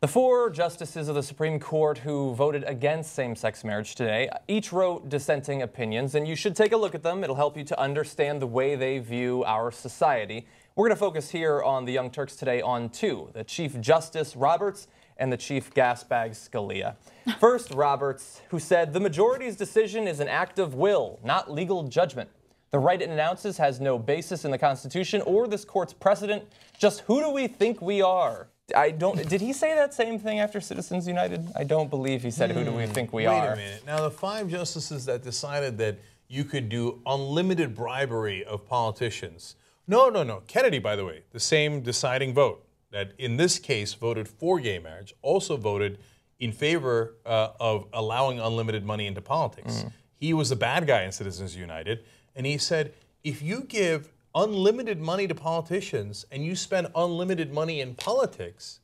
The 4 justices of the Supreme Court who voted against same-sex marriage today each wrote dissenting opinions, and you should take a look at them. It'll help you to understand the way they view our society. We're going to focus here on the Young Turks today on 2, the Chief Justice Roberts and the Chief Gasbag Scalia. First, Roberts, who said, "The majority's decision is an act of will, not legal judgment. The right it announces has no basis in the Constitution or this court's precedent. Just who do we think we are?" Did he say that same thing after Citizens United? I don't believe he said, "Who do we think we are?" Wait a minute. Now, the 5 justices that decided that you could do unlimited bribery of politicians. No. Kennedy, by the way, the same deciding vote that in this case voted for gay marriage, also voted in favor of allowing unlimited money into politics. He was the bad guy in Citizens United, and he said, if you give unlimited money to politicians and you spend unlimited money in politics,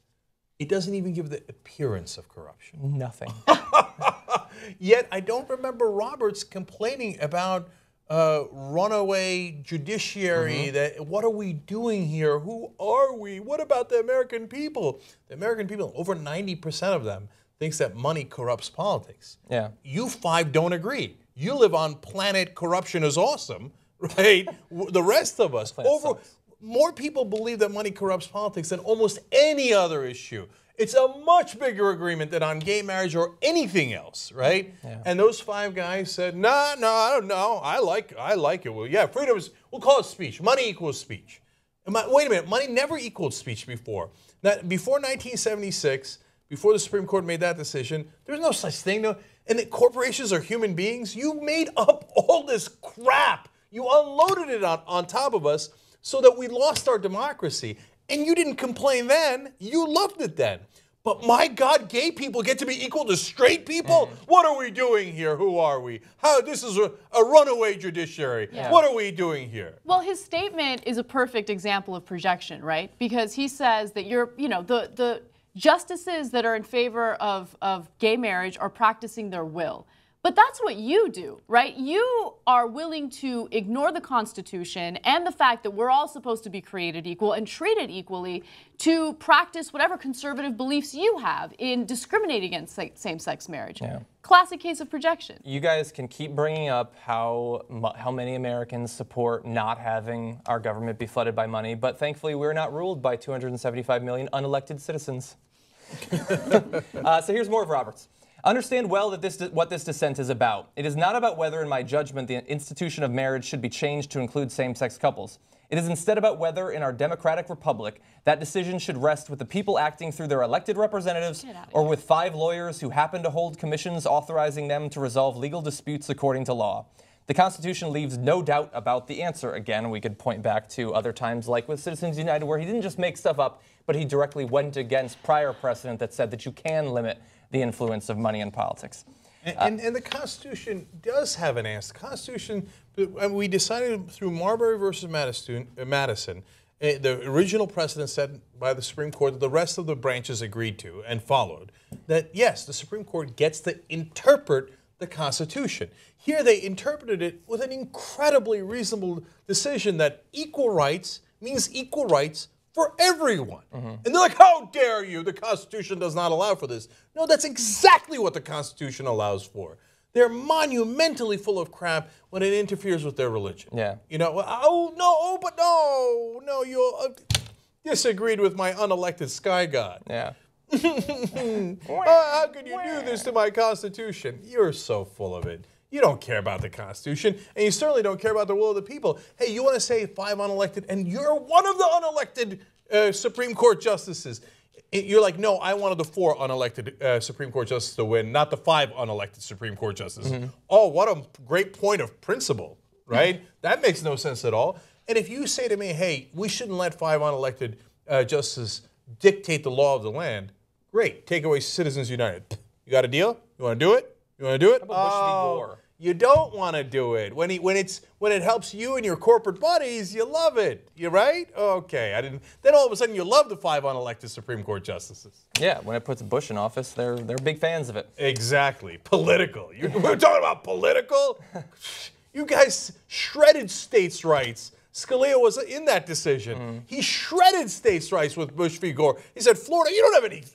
it doesn't even give the appearance of corruption. Nothing. Yet I don't remember Roberts complaining about runaway judiciary, that what are we doing here? Who are we? What about the American people? The American people, over 90% of them, thinks that money corrupts politics. Yeah. You 5 don't agree. You live on planet corruption is awesome, right? The rest of us, more people believe that money corrupts politics than almost any other issue. It's a much bigger agreement than on gay marriage or anything else, right? Yeah. And those 5 guys said, no, I don't know. I like it. Well, yeah, freedom is, we'll call it speech. Money equals speech. Wait a minute, money never equaled speech before. Now, before 1976, before the Supreme Court made that decision, there was no such thing. And that corporations are human beings. You made up all this crap. You unloaded it on top of us so that we lost our democracy. And you didn't complain then. You loved it then. But my God, gay people get to be equal to straight people? What are we doing here? Who are we? This is a runaway judiciary. Yeah. What are we doing here? Well, his statement is a perfect example of projection, right? Because he says that the justices that are in favor of gay marriage are practicing their will. But that's what you do, right? You are willing to ignore the Constitution and the fact that we're all supposed to be created equal and treated equally to practice whatever conservative beliefs you have in discriminating against same-sex marriage. Yeah. Classic case of projection. You guys can keep bringing up how many Americans support not having our government be flooded by money, but thankfully we're not ruled by 275 million unelected citizens. So here's more of Roberts. Understand well that what this dissent is about. It is not about whether, in my judgment, the institution of marriage should be changed to include same-sex couples. It is instead about whether, in our democratic republic, that decision should rest with the people acting through their elected representatives or with 5 lawyers who happen to hold commissions authorizing them to resolve legal disputes according to law. The Constitution leaves no doubt about the answer. Again, we could point back to other times like with Citizens United where he didn't just make stuff up, but he directly went against prior precedent that said that you can limit the influence of money in politics. And the Constitution does have an answer. The Constitution, we decided through Marbury versus Madison, the original precedent set by the Supreme Court that the rest of the branches agreed to and followed, that yes, the Supreme Court gets to interpret the Constitution. Here they interpreted it with an incredibly reasonable decision that equal rights means equal rights for everyone. And they're like, how dare you? The Constitution does not allow for this. No, that's exactly what the Constitution allows for. They're monumentally full of crap when it interferes with their religion. Yeah. You know, oh, no, but no, you disagreed with my unelected sky god. Yeah. How could you do this to my Constitution? You're so full of it. You don't care about the Constitution, and you certainly don't care about the will of the people. Hey, you want to say 5 unelected, and you're one of the unelected Supreme Court justices. You're like, no, I wanted the 4 unelected Supreme Court justices to win, not the 5 unelected Supreme Court justices. Oh, what a great point of principle, right? That makes no sense at all. And if you say to me, hey, we shouldn't let 5 unelected justices dictate the law of the land, great, take away Citizens United. You got a deal? You want to do it? You want to do it? How about Bush v. Gore? You don't want to do it. When it helps you and your corporate buddies, you love it. You right? Okay. Then all of a sudden you love the 5 unelected Supreme Court justices. Yeah, when it puts Bush in office, they're big fans of it. Exactly. Political. We're talking about political? You guys shredded states' rights. Scalia was in that decision. He shredded states' rights with Bush v. Gore. He said, Florida, you don't have any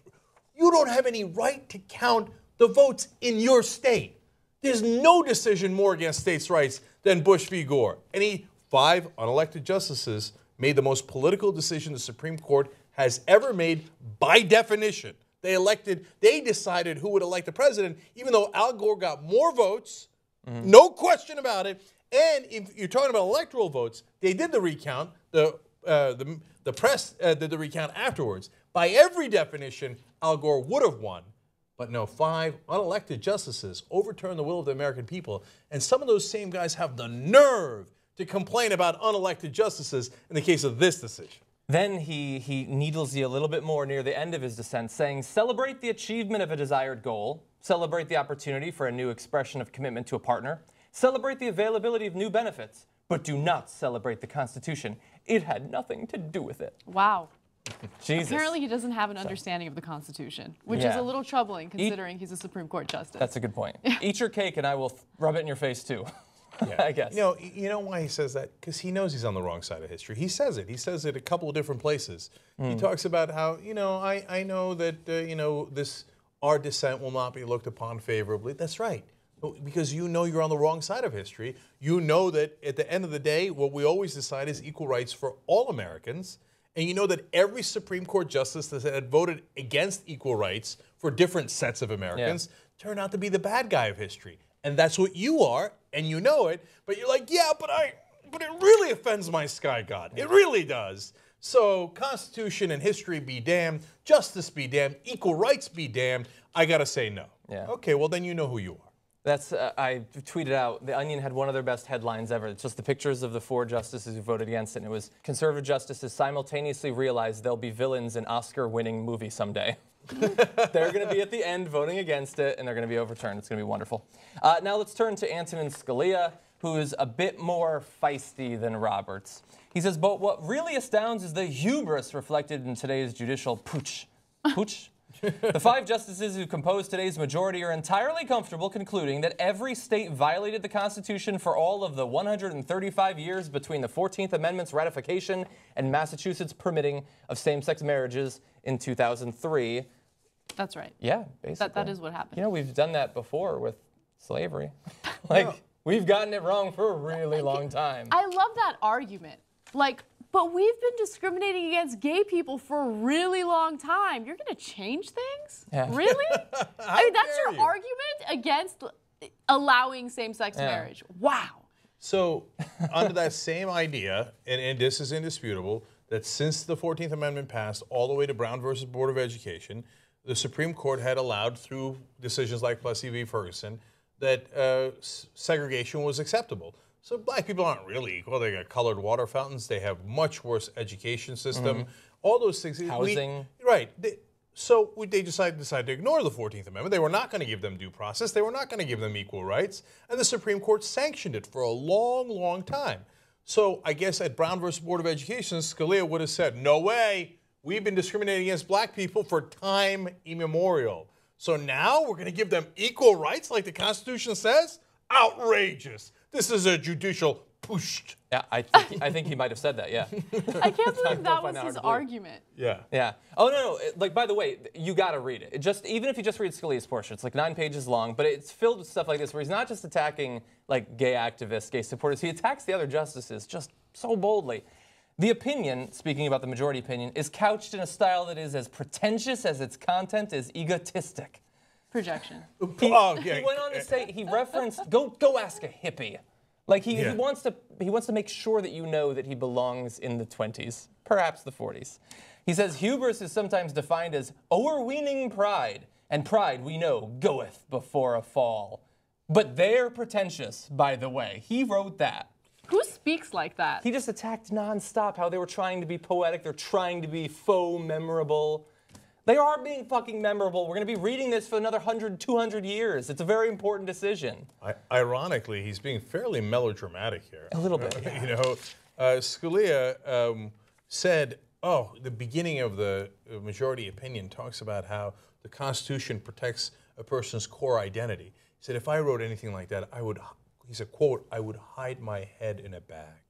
you don't have any right to count the votes in your state. There's no decision more against states' rights than Bush v. Gore. Any 5 unelected justices made the most political decision the Supreme Court has ever made by definition. They decided who would elect the president, even though Al Gore got more votes, no question about it. And if you're talking about electoral votes, they did the recount. The press did the recount afterwards. By every definition, Al Gore would have won. But no, 5 unelected justices overturned the will of the American people. And some of those same guys have the nerve to complain about unelected justices in the case of this decision. Then he needles you a little bit more near the end of his dissent, saying, celebrate the achievement of a desired goal, celebrate the opportunity for a new expression of commitment to a partner, celebrate the availability of new benefits, but do not celebrate the Constitution. It had nothing to do with it. Wow. Jesus. Apparently he doesn't have an understanding of the Constitution, which is a little troubling considering he's a Supreme Court justice. That's a good point. Eat your cake and I will rub it in your face too. Yeah. I guess. You know why he says that? Because he knows he's on the wrong side of history. He says it. He says it a couple of different places. He talks about how, I know that, our dissent will not be looked upon favorably. That's right. Because you know you're on the wrong side of history. You know that at the end of the day, what we always decide is equal rights for all Americans. And you know that every Supreme Court justice that had voted against equal rights for different sets of Americans turned out to be the bad guy of history. And that's what you are, and you know it, but you're like, yeah, but it really offends my sky god. It really does. So Constitution and history be damned, justice be damned, equal rights be damned. I gotta say no. Yeah. Okay, well then you know who you are. That's, I tweeted out, The Onion had one of their best headlines ever. It's just the pictures of the 4 justices who voted against it, and it was, conservative justices simultaneously realize they'll be villains in an Oscar-winning movie someday. They're going to be at the end voting against it, and they're going to be overturned. It's going to be wonderful. Now let's turn to Antonin Scalia, who is a bit more feisty than Roberts. He says, but what really astounds is the hubris reflected in today's judicial pooch. Pooch? The 5 justices who compose today's majority are entirely comfortable concluding that every state violated the Constitution for all of the 135 years between the 14th Amendment's ratification and Massachusetts' permitting of same-sex marriages in 2003. That's right. Yeah, basically. That is what happened. You know, we've done that before with slavery. We've gotten it wrong for a really long time. I love that argument. But we've been discriminating against gay people for a really long time. You're going to change things? Yeah. Really? I mean, that's your argument against allowing same-sex marriage. Wow. So, under that same idea, and this is indisputable, that since the 14th Amendment passed all the way to Brown versus Board of Education, the Supreme Court had allowed, through decisions like Plessy v. Ferguson, that segregation was acceptable. So black people aren't really equal. They got colored water fountains. They have much worse education system. All those things. Housing. So they decided to ignore the 14th Amendment. They were not going to give them due process. They were not going to give them equal rights. And the Supreme Court sanctioned it for a long, long time. So I guess at Brown versus Board of Education, Scalia would have said, no way. We've been discriminating against black people for time immemorial. So now we're going to give them equal rights like the Constitution says? Outrageous. This is a judicial push. Yeah, I think he might have said that, yeah. I can't believe that was his argument. Yeah. Yeah. Oh, no. By the way, you got to read it. Even if you just read Scalia's portion, it's like 9 pages long, but it's filled with stuff like this where he's not just attacking gay activists, gay supporters. He attacks the other justices just so boldly. The opinion, speaking about the majority opinion, is couched in a style that is as pretentious as its content is egotistic. Projection. He went on to say, he referenced, go ask a hippie. He wants to make sure that you know that he belongs in the 20s, perhaps the 40s. He says, hubris is sometimes defined as o'erweening pride, and pride, we know, goeth before a fall. But they're pretentious, by the way. He wrote that. Who speaks like that? He just attacked nonstop how they were trying to be poetic. They're trying to be faux memorable. They are being fucking memorable. We're going to be reading this for another 100, 200 years. It's a very important decision. Ironically, he's being fairly melodramatic here. A little bit, yeah. Scalia said, the beginning of the majority opinion talks about how the Constitution protects a person's core identity. He said, if I wrote anything like that, he said, quote, I would hide my head in a bag.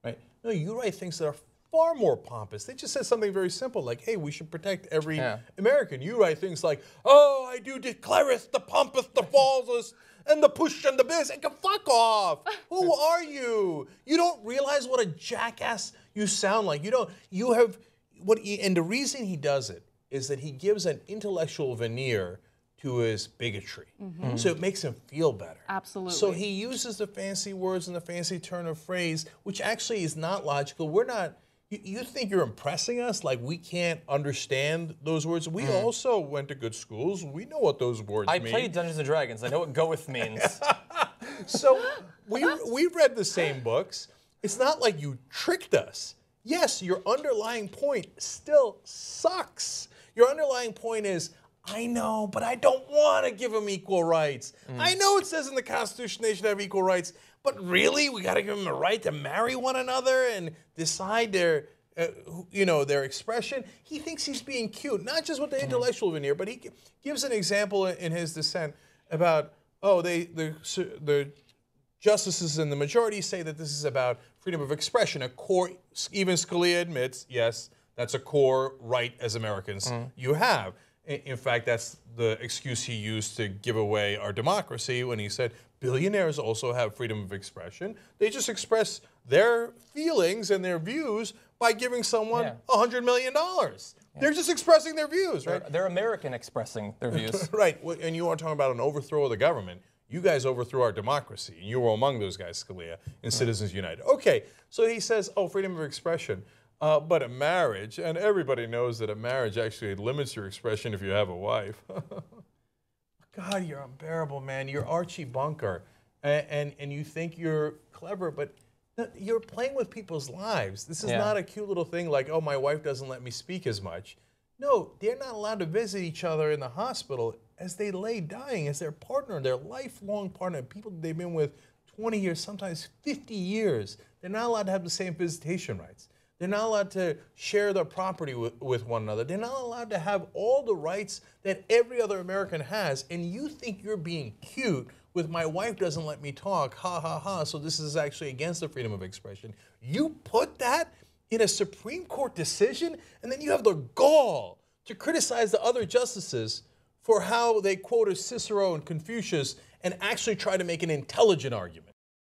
Right? No, you write things that are far more pompous. They just said something very simple, like, hey, we should protect every American. You write things like, oh, I do declareth the pompous, the falsest, and the push and the biz. And fuck off. Who are you? You don't realize what a jackass you sound like. And the reason he does it is that he gives an intellectual veneer to his bigotry. So it makes him feel better. Absolutely. So he uses the fancy words and the fancy turn of phrase, which actually is not logical. We're not, you think you're impressing us like we can't understand those words? We also went to good schools. We know what those words mean. I played Dungeons & Dragons. I know what goeth means. So we read the same books. It's not like you tricked us. Yes, your underlying point still sucks. Your underlying point is, I know, but I don't want to give them equal rights. I know it says in the Constitution they should have equal rights, but really, we got to give them the right to marry one another and decide their expression. He thinks he's being cute, not just with the intellectual veneer, but he gives an example in his dissent about, the justices in the majority say that this is about freedom of expression. A core, even Scalia admits, yes, that's a core right as Americans you have. In fact, that's the excuse he used to give away our democracy when he said billionaires also have freedom of expression. They just express their feelings and their views by giving someone $100 million. They're just expressing their views, right? They're American expressing their views. Right, and you are talking about an overthrow of the government. You guys overthrew our democracy, and you were among those guys, Scalia, in Citizens United. Okay, so he says, freedom of expression. But a marriage, and everybody knows that a marriage actually limits your expression if you have a wife. God, you're unbearable, man. You're Archie Bunker. And you think you're clever, but you're playing with people's lives. This is not a cute little thing like, oh, my wife doesn't let me speak as much. No, they're not allowed to visit each other in the hospital as they lay dying, as their partner, their lifelong partner, people they've been with 20 years, sometimes 50 years. They're not allowed to have the same visitation rights. They're not allowed to share their property with one another. They're not allowed to have all the rights that every other American has. And you think you're being cute with my wife doesn't let me talk, ha, ha, ha, so this is actually against the freedom of expression. You put that in a Supreme Court decision, and then you have the gall to criticize the other justices for how they quoted Cicero and Confucius and actually try to make an intelligent argument.